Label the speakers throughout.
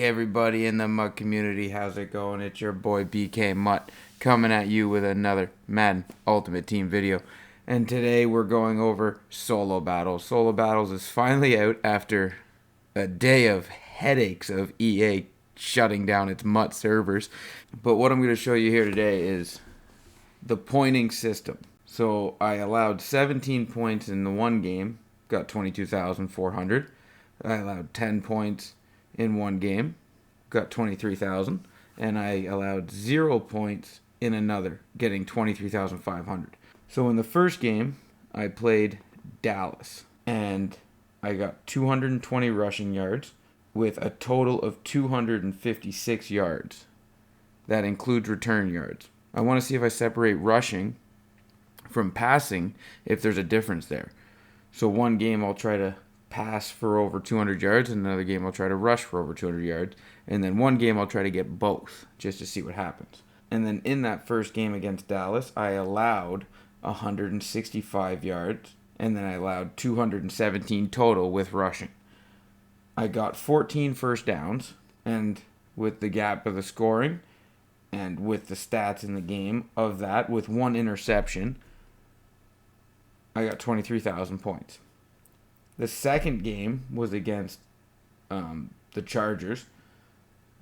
Speaker 1: Everybody in the MUT community, how's it going? It's your boy BK MUT coming at you with another Madden Ultimate Team video. And today we're going over Solo Battles. Solo Battles is finally out after a day of headaches of EA shutting down its MUT servers. But what I'm going to show you here today is the pointing system. So I allowed 17 points in the one game, got 22,400. I allowed 10 points in one game, got 23,000, and I allowed 0 points in another, getting 23,500. So in the first game, I played Dallas, and I got 220 rushing yards with a total of 256 yards. That includes return yards. I want to see if I separate rushing from passing, if there's a difference there. So one game I'll try to pass for over 200 yards, and another game I'll try to rush for over 200 yards, and then one game I'll try to get both just to see what happens. And then in that first game against Dallas, I allowed 165 yards, and then I allowed 217 total with rushing. I got 14 first downs, and with the gap of the scoring and with the stats in the game of that, with one interception, I got 23,000 points. The second game was against the Chargers,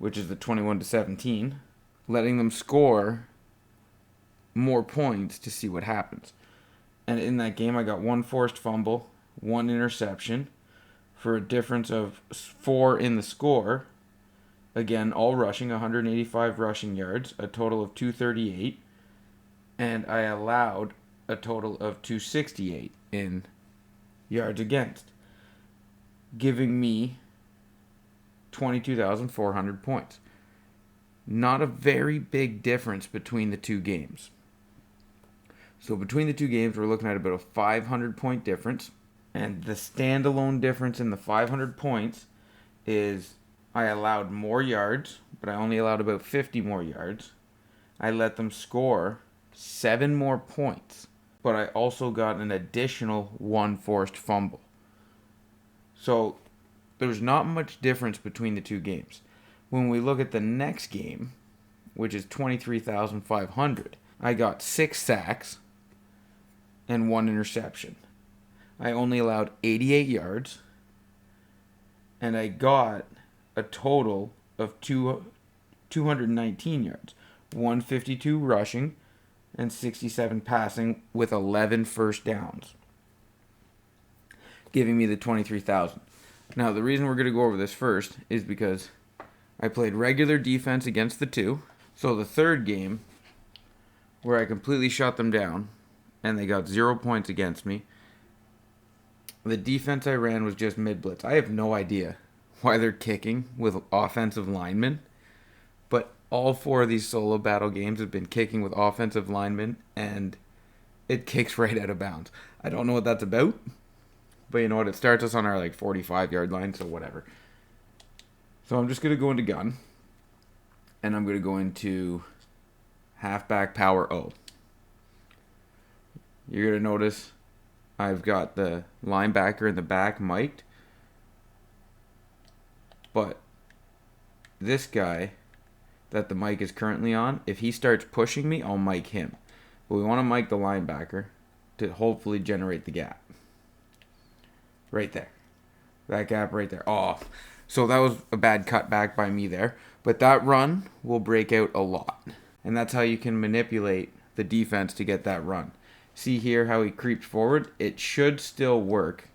Speaker 1: which is the 21-17, letting them score more points to see what happens. And in that game, I got one forced fumble, one interception, for a difference of 4 in the score. Again, all rushing, 185 rushing yards, a total of 238, and I allowed a total of 268 in yards against, giving me 22,400 points. Not a very big difference between the two games. So between the two games, we're looking at about a 500 point difference. And the standalone difference in the 500 points is I allowed more yards, but I only allowed about 50 more yards. I let them score 7 more points, but I also got an additional 1 forced fumble. So there's not much difference between the two games. When we look at the next game, which is 23,500, I got 6 sacks and 1 interception. I only allowed 88 yards, and I got a total of 219 yards, 152 rushing, and 67 passing with 11 first downs, giving me the 23,000. Now, the reason we're going to go over this first is because I played regular defense against the two. So the third game, where I completely shut them down, and they got 0 points against me, the defense I ran was just mid-blitz. I have no idea why they're kicking with offensive linemen, but all 4 of these solo battle games have been kicking with offensive linemen, and it kicks right out of bounds. I don't know what that's about, but you know what? It starts us on our 45-yard line, so whatever. So I'm just going to go into gun, and I'm going to go into halfback power O. You're going to notice I've got the linebacker in the back mic'd, but this guy that the mic is currently on, if he starts pushing me, I'll mic him. But we want to mic the linebacker to hopefully generate the gap. Right there. That gap right there. Oh, so that was a bad cutback by me there. But that run will break out a lot. And that's how you can manipulate the defense to get that run. See here how he creeps forward? It should still work,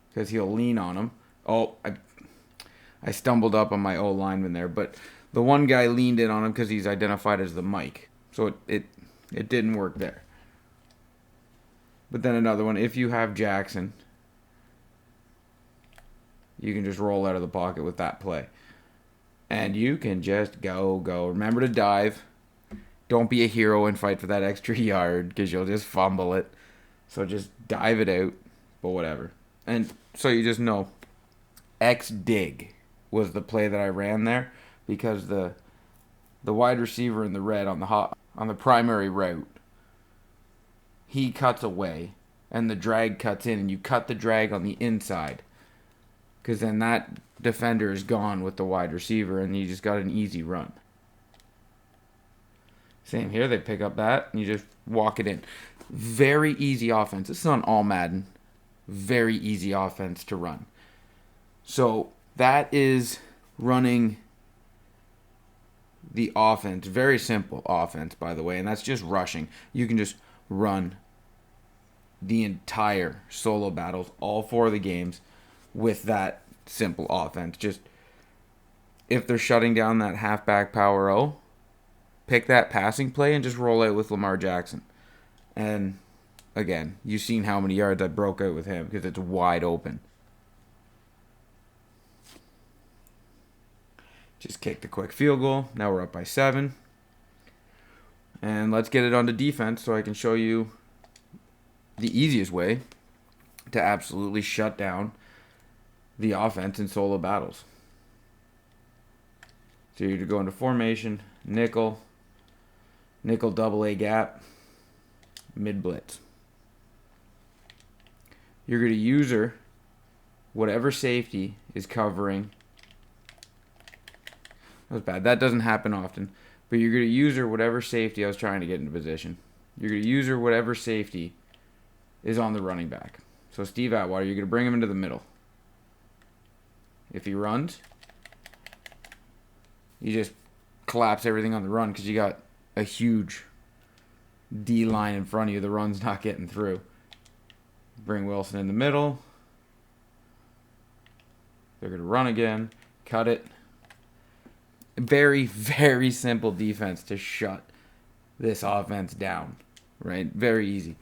Speaker 1: because he'll lean on him. Oh, I stumbled up on my O lineman there, but the one guy leaned in on him because he's identified as the mic. So it didn't work there. But then another one, if you have Jackson, you can just roll out of the pocket with that play. And you can just go. Remember to dive. Don't be a hero and fight for that extra yard, because you'll just fumble it. So just dive it out, but whatever. And so you just know, X dig was the play that I ran there, because the wide receiver in the red on the primary route, he cuts away, and the drag cuts in, and you cut the drag on the inside. because then that defender is gone with the wide receiver, and you just got an easy run. Same here. They pick up that, and you just walk it in. Very easy offense. This is on all Madden. Very easy offense to run. So that is running the offense. Very simple offense, by the way, and that's just rushing. You can just run the entire solo battles, all 4 of the games, with that simple offense. Just if they're shutting down that halfback power O, pick that passing play and just roll out with Lamar Jackson. And again, you've seen how many yards I broke out with him because it's wide open. Just kicked a quick field goal. Now we're up by 7. And let's get it onto defense so I can show you the easiest way to absolutely shut down the offense in solo battles. So you're to go into formation, nickel double A gap, mid blitz. You're going to user whatever safety is covering. That was bad. That doesn't happen often. But you're going to user whatever safety. I was trying to get into position. You're going to user whatever safety is on the running back. So Steve Atwater, you're going to bring him into the middle. If he runs, you just collapse everything on the run because you got a huge D line in front of you. The run's not getting through. Bring Wilson in the middle. They're going to run again. Cut it. Very, very simple defense to shut this offense down. Right? Very easy.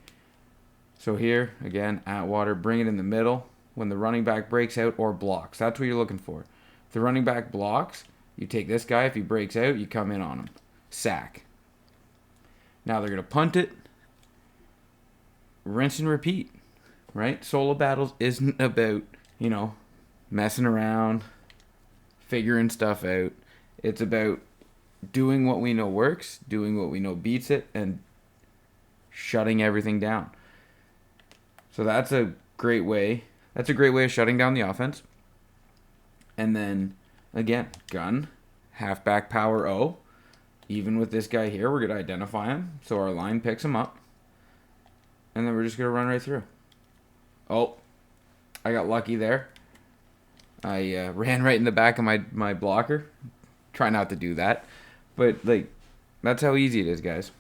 Speaker 1: So here, again, Atwater, bring it in the middle when the running back breaks out or blocks. That's what you're looking for. If the running back blocks, you take this guy. If he breaks out, you come in on him. Sack. Now they're going to punt it. Rinse and repeat. Right? Solo battles isn't about, messing around, figuring stuff out. It's about doing what we know works, doing what we know beats it, and shutting everything down. So that's a great way. That's a great way of shutting down the offense. And then, again, gun, halfback power O. Even with this guy here, we're going to identify him. So our line picks him up. And then we're just going to run right through. Oh, I got lucky there. I ran right in the back of my blocker. Try not to do that. But, that's how easy it is, guys.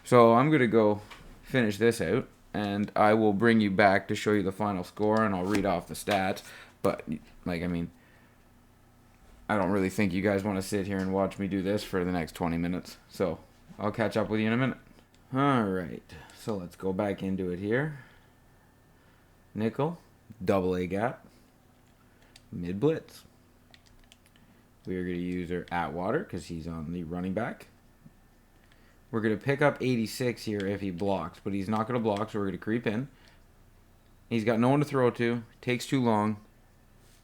Speaker 1: So I'm going to go finish this out. And I will bring you back to show you the final score, and I'll read off the stats. But, I don't really think you guys want to sit here and watch me do this for the next 20 minutes. So, I'll catch up with you in a minute. Alright, so let's go back into it here. Nickel, double A gap, mid blitz. We are going to use our Atwater because he's on the running back. We're going to pick up 86 here if he blocks, but he's not going to block, so we're going to creep in. He's got no one to throw to. Takes too long.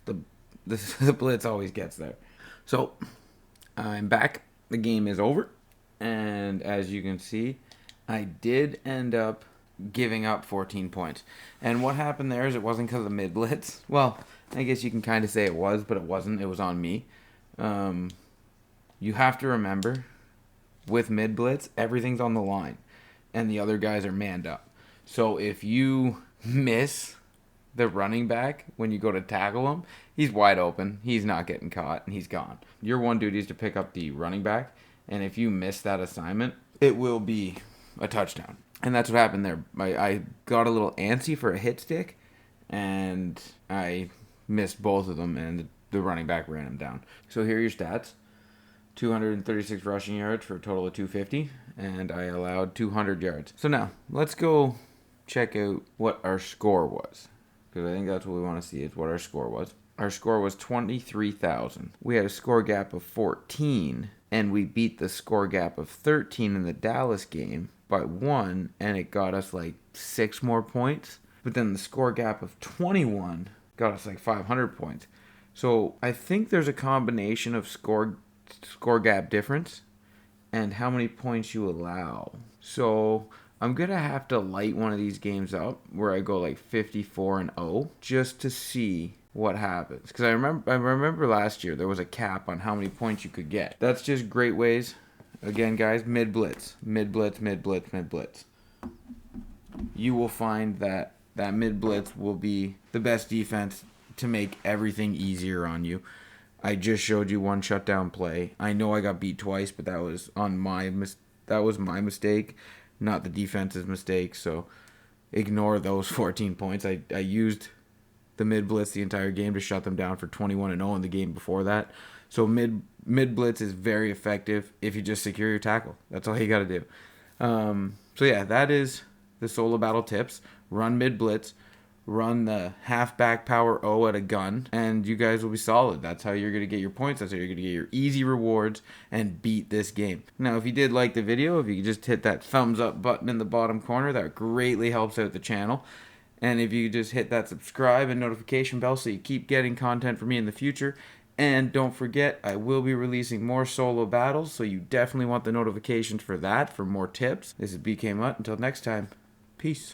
Speaker 1: The blitz always gets there. So, I'm back. The game is over. And as you can see, I did end up giving up 14 points. And what happened there is it wasn't because of mid blitz. Well, I guess you can kind of say it was, but it wasn't. It was on me. You have to remember, with mid blitz, everything's on the line, and the other guys are manned up. So if you miss the running back when you go to tackle him, he's wide open. He's not getting caught, and he's gone. Your one duty is to pick up the running back, and if you miss that assignment, it will be a touchdown. And that's what happened there. I got a little antsy for a hit stick, and I missed both of them, and the running back ran him down. So here are your stats. 236 rushing yards for a total of 250, and I allowed 200 yards. So now, let's go check out what our score was, because I think that's what we want to see is what our score was. Our score was 23,000. We had a score gap of 14, and we beat the score gap of 13 in the Dallas game by 1, and it got us 6 more points. But then the score gap of 21 got us 500 points. So I think there's a combination of score gap difference and how many points you allow. So I'm going to have to light one of these games up where I go 54-0 just to see what happens. Because I remember last year there was a cap on how many points you could get. That's just great ways. Again, guys, mid blitz, mid blitz, mid blitz, mid blitz. You will find that mid blitz will be the best defense to make everything easier on you. I just showed you one shutdown play. I know I got beat twice, but that was my mistake, not the defense's mistake. So ignore those 14 points. I used the mid blitz the entire game to shut them down for 21-0 in the game before that. So mid blitz is very effective if you just secure your tackle. That's all you got to do. So yeah, that is the solo battle tips. Run mid blitz, run the halfback power O at a gun, and you guys will be solid. That's how you're going to get your points. That's how you're going to get your easy rewards and beat this game. Now, if you did like the video, if you could just hit that thumbs up button in the bottom corner, that greatly helps out the channel. And if you just hit that subscribe and notification bell so you keep getting content from me in the future. And don't forget, I will be releasing more solo battles, so you definitely want the notifications for that, for more tips. This is BK MUT. Until next time, peace.